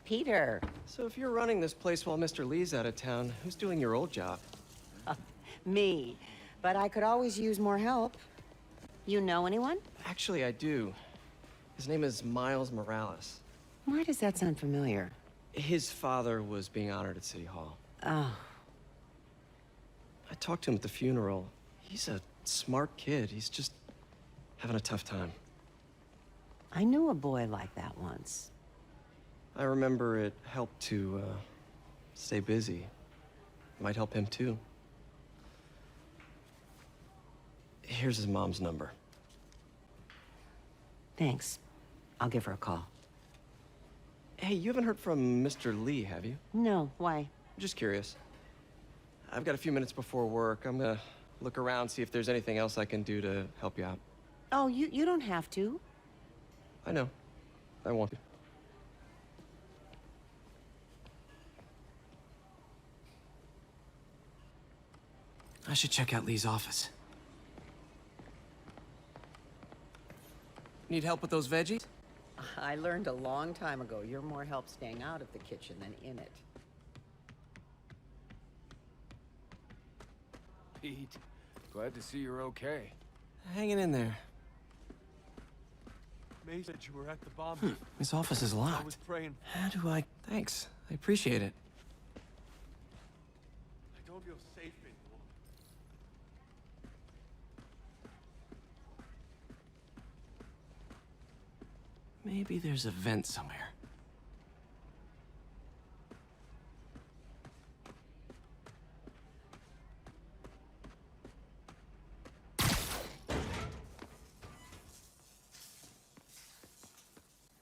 Peter. So if you're running this place while Mr. Lee's out of town, who's doing your old job? Me. But I could always use more help. You know anyone? Actually, I do. His name is Miles Morales. Why does that sound familiar? His father was being honored at City Hall. Oh. I talked to him at the funeral. He's a smart kid. He's just having a tough time. I knew a boy like that once. I remember it helped to, stay busy. Might help him, too. Here's his mom's number. Thanks. I'll give her a call. Hey, you haven't heard from Mr. Lee, have you? No, why? Just curious. I've got a few minutes before work. I'm gonna look around, see if there's anything else I can do to help you out. Oh, you don't have to. I know. I want to. I should check out Lee's office. Need help with those veggies? I learned a long time ago you're more help staying out of the kitchen than in it. Pete, glad to see you're okay. Hanging in there. May said you were at the bomb. His office is I locked. was praying. How do I... Thanks. I appreciate it. I don't feel safe anymore. Maybe there's a vent somewhere.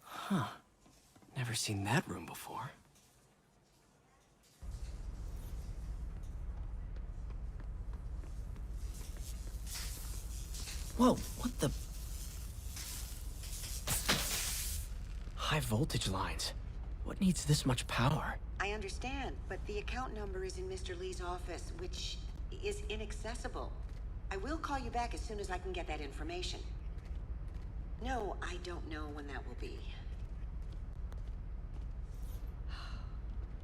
Huh. Never seen that room before. Whoa, what the... High voltage lines. What needs this much power? I understand, but the account number is in Mr. Lee's office, which is inaccessible. I will call you back as soon as I can get that information. No, I don't know when that will be.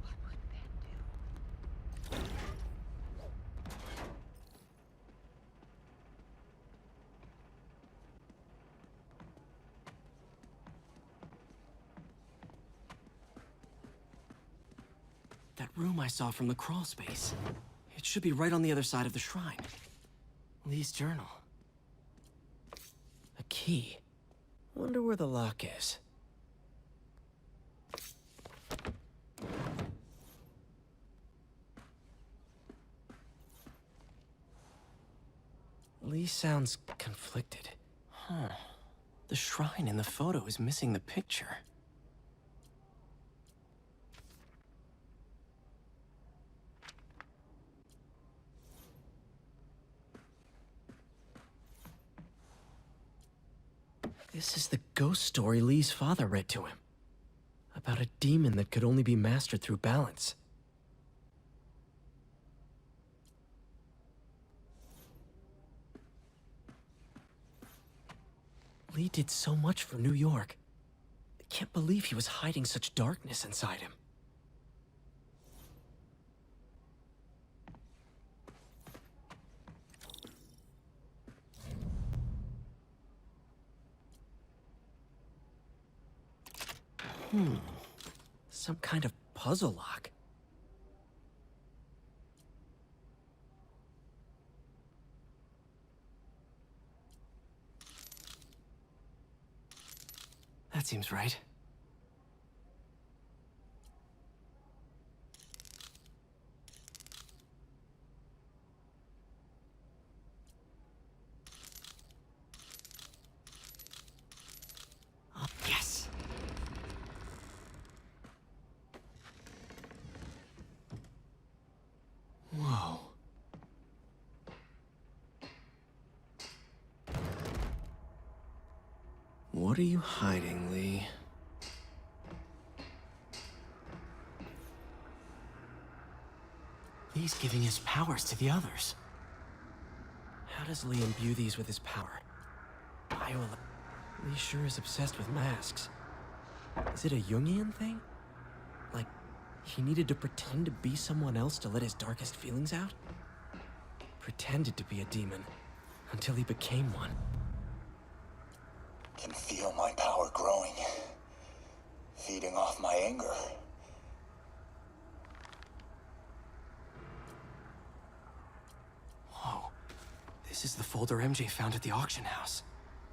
What would Ben do? That room I saw from the crawl space. It should be right on the other side of the shrine. Lee's journal. A key. Wonder where the lock is. Lee sounds conflicted. Huh. The shrine in the photo is missing the picture. This is the ghost story Lee's father read to him. About a demon that could only be mastered through balance. Lee did so much for New York. I can't believe he was hiding such darkness inside him. Some kind of puzzle lock. That seems right. Oh, yes! Whoa. What are you hiding, Lee? Lee's giving his powers to the others. How does Lee imbue these with his power? Lee sure is obsessed with masks. Is it a Jungian thing? Like, he needed to pretend to be someone else to let his darkest feelings out? Pretended to be a demon, until he became one. Can feel my power growing, feeding off my anger. Whoa. This is the folder MJ found at the auction house.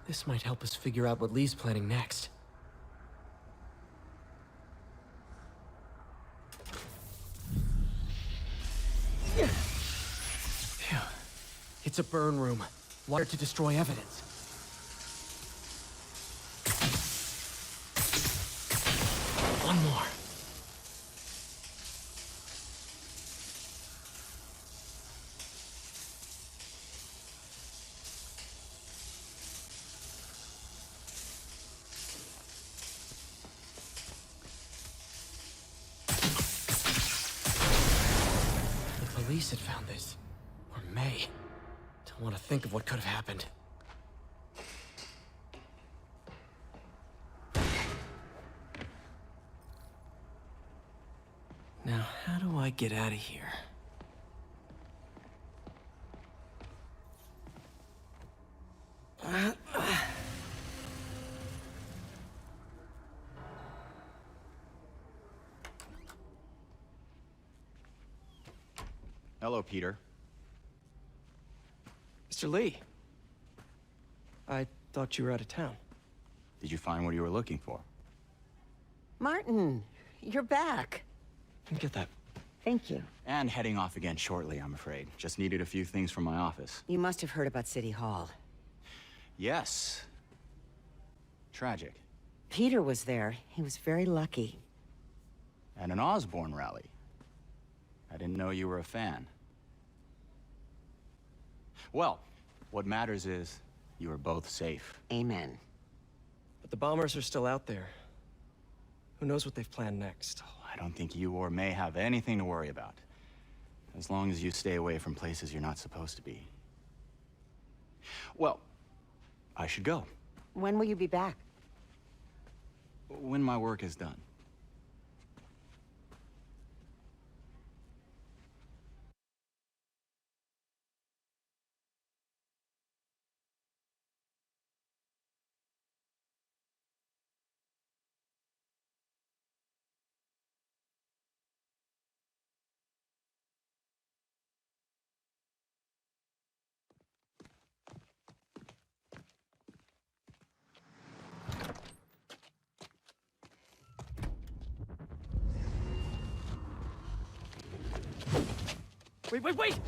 This might help us figure out what Lee's planning next. Phew. It's a burn room, wired to destroy evidence. One more. The police had found this. Or may. Don't want to think of what could have happened. Now, how do I get out of here? Hello, Peter. Mr. Lee. I thought you were out of town. Did you find what you were looking for? Martin, you're back. Let me get that. Thank you. And heading off again shortly, I'm afraid. Just needed a few things from my office. You must have heard about City Hall. Yes. Tragic. Peter was there. He was very lucky. And an Osborne rally. I didn't know you were a fan. Well, what matters is you are both safe. Amen. But the bombers are still out there. Who knows what they've planned next? I don't think you or May have anything to worry about. As long as you stay away from places you're not supposed to be. Well, I should go. When will you be back? When my work is done. Wait, wait, wait!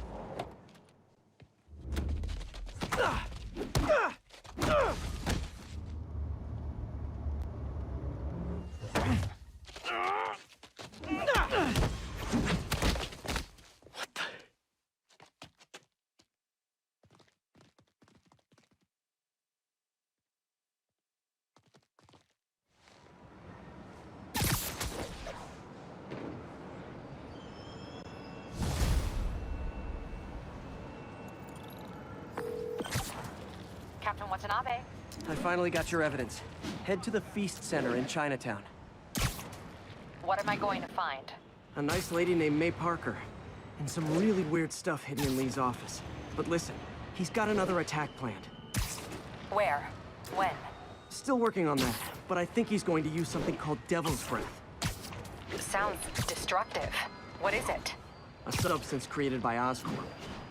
Captain Watanabe. I finally got your evidence. Head to the Feast Center in Chinatown. What am I going to find? A nice lady named May Parker. And some really weird stuff hidden in Lee's office. But listen, he's got another attack planned. Where? When? Still working on that, but I think he's going to use something called Devil's Breath. Sounds destructive. What is it? A substance created by Oscorp.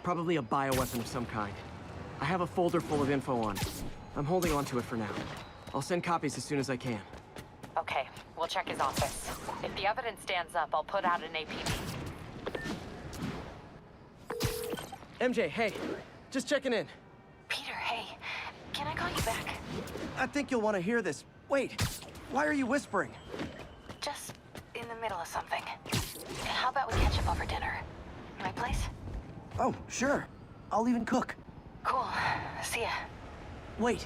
Probably a bioweapon of some kind. I have a folder full of info on it. I'm holding on to it for now. I'll send copies as soon as I can. Okay, we'll check his office. If the evidence stands up, I'll put out an APB. MJ, hey. Just checking in. Peter, hey. Can I call you back? I think you'll want to hear this. Wait, why are you whispering? Just in the middle of something. How about we catch up over dinner? My place? Oh, sure. I'll even cook. Cool. See ya. Wait,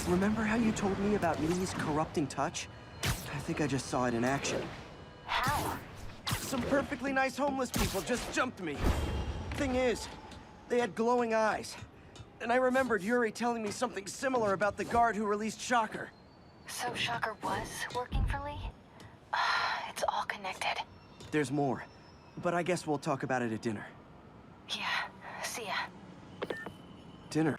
remember how you told me about Lee's corrupting touch? I think I just saw it in action. How? Some perfectly nice homeless people just jumped me. Thing is, they had glowing eyes. And I remembered Yuri telling me something similar about the guard who released Shocker. So Shocker was working for Lee? It's all connected. there's more. But I guess we'll talk about it at dinner. Yeah, see ya. Dinner?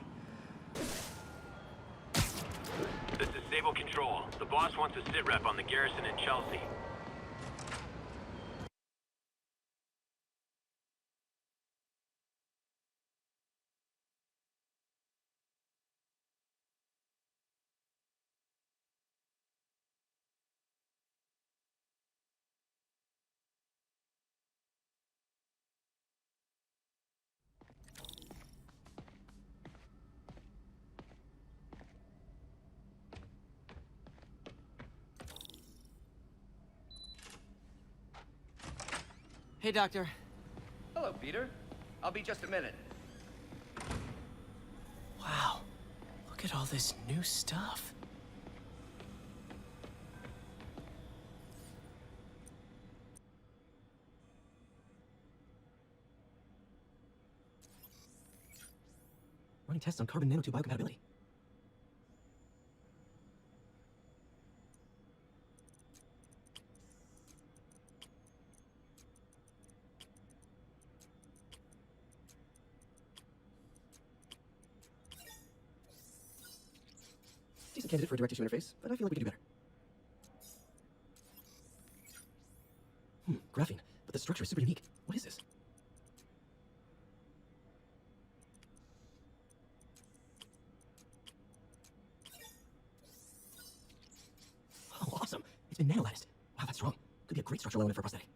This is Sable Control. The boss wants a sit rep on the garrison in Chelsea. Hey, Doctor. Hello, Peter. I'll be just a minute. Wow. Look at all this new stuff. Running tests on carbon nanotube biocompatibility. Decent candidate for a direct tissue interface, but I feel like we could do better. Graphene, but the structure is super unique. What is this? Oh, awesome! It's been nanolatticed. Wow, that's strong. Could be a great structural element for a prosthetic.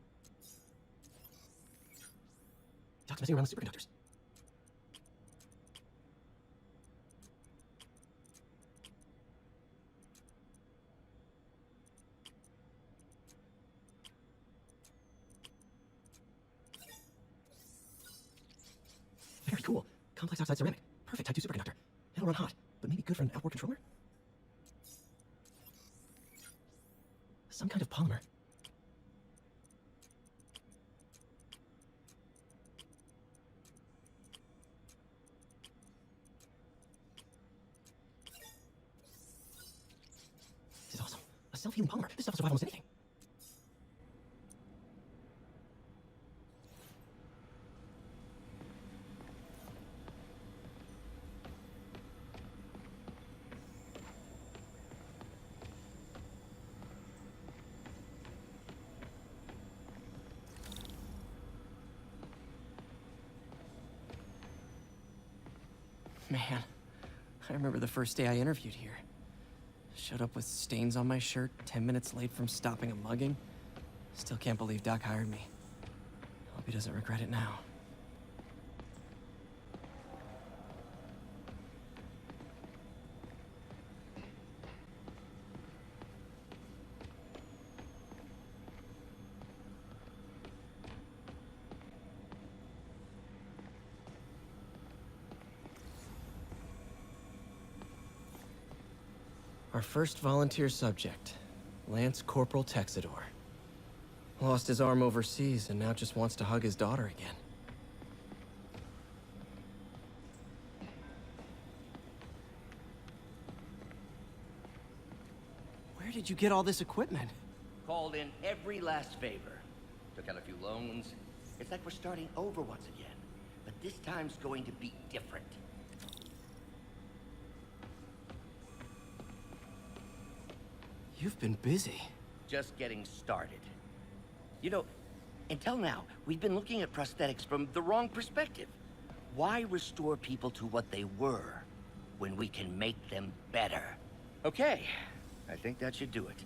Doc's messing around with superconductors. Very cool. Complex oxide ceramic. Perfect type 2 superconductor. It'll run hot, but maybe good for an outboard controller? Some kind of polymer. This is awesome. A self-healing polymer. This stuff will survive almost anything. Man, I remember the first day I interviewed here. Showed up with stains on my shirt, 10 minutes late from stopping a mugging. Still can't believe Doc hired me. Hope he doesn't regret it now. Our first volunteer subject, Lance Corporal Texador. Lost his arm overseas and now just wants to hug his daughter again. Where did you get all this equipment? Called in every last favor. Took out a few loans. It's like we're starting over once again. But this time's going to be different. You've been busy. Just getting started. You know, until now, we've been looking at prosthetics from the wrong perspective. Why restore people to what they were when we can make them better? Okay, I think that should do it.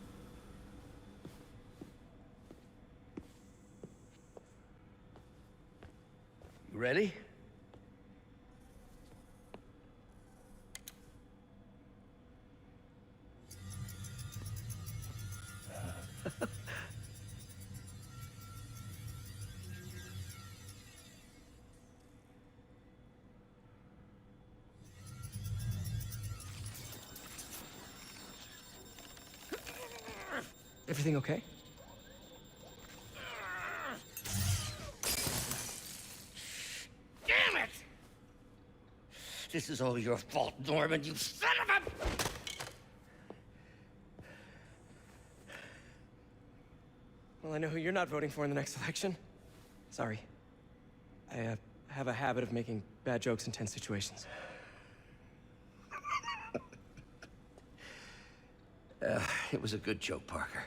You ready? Everything okay? Damn it! This is all your fault, Norman, you son of a... Well, I know who you're not voting for in the next election. Sorry. I have a habit of making bad jokes in tense situations. It was a good joke, Parker.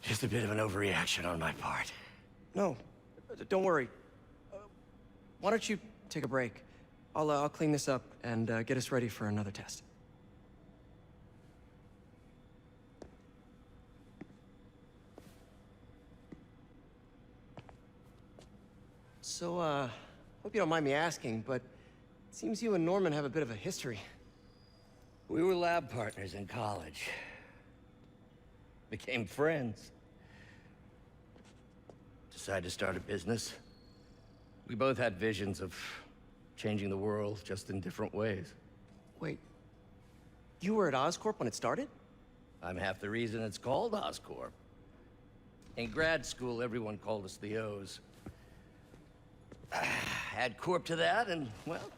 Just a bit of an overreaction on my part. No, don't worry. Why don't you take a break? I'll clean this up and get us ready for another test. So, hope you don't mind me asking, but it seems you and Norman have a bit of a history. We were lab partners in college. Became friends. Decided to start a business. We both had visions of changing the world, just in different ways. Wait, you were at Oscorp when it started? I'm half the reason it's called Oscorp. In grad school, everyone called us the O's. Add Corp to that, and, well,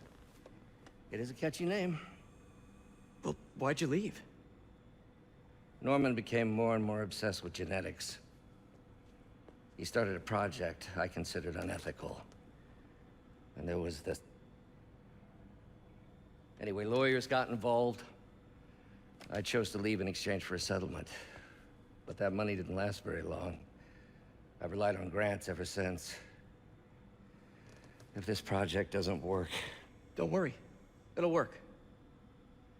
it is a catchy name. Well, why'd you leave? Norman became more and more obsessed with genetics. He started a project I considered unethical. And there was this... Anyway, lawyers got involved. I chose to leave in exchange for a settlement. But that money didn't last very long. I've relied on grants ever since. If this project doesn't work... Don't worry. It'll work.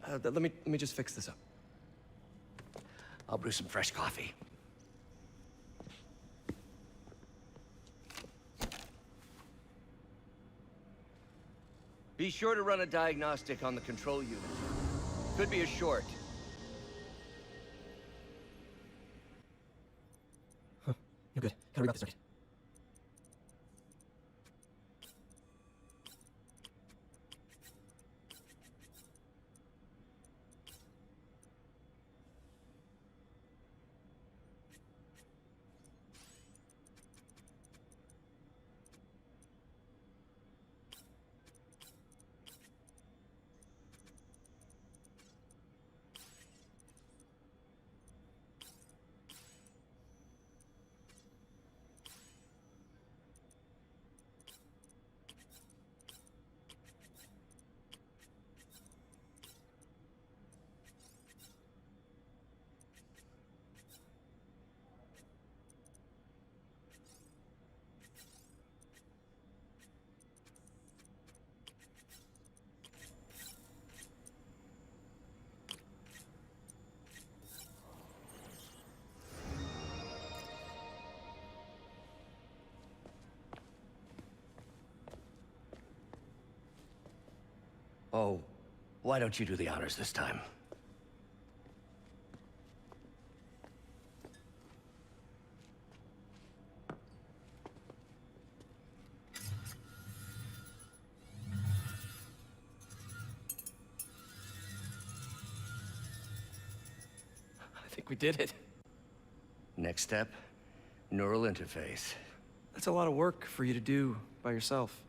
Let me just fix this up. I'll brew some fresh coffee. Be sure to run a diagnostic on the control unit. Could be a short. Huh. You're good. Gotta reroute this circuit. Oh, why don't you do the honors this time? I think we did it. Next step, neural interface. That's a lot of work for you to do by yourself.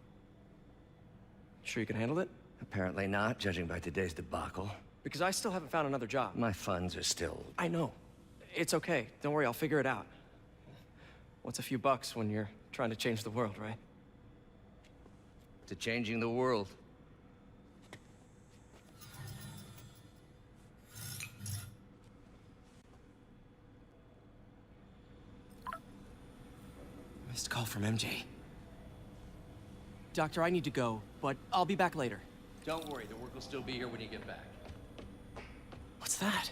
Sure you can handle it? Apparently not, judging by today's debacle. Because I still haven't found another job. My funds are still... I know. It's okay. Don't worry, I'll figure it out. What's a few bucks when you're trying to change the world, right? to changing the world. Missed call from MJ. Doctor, I need to go, but I'll be back later. Don't worry, the work will still be here when you get back. What's that?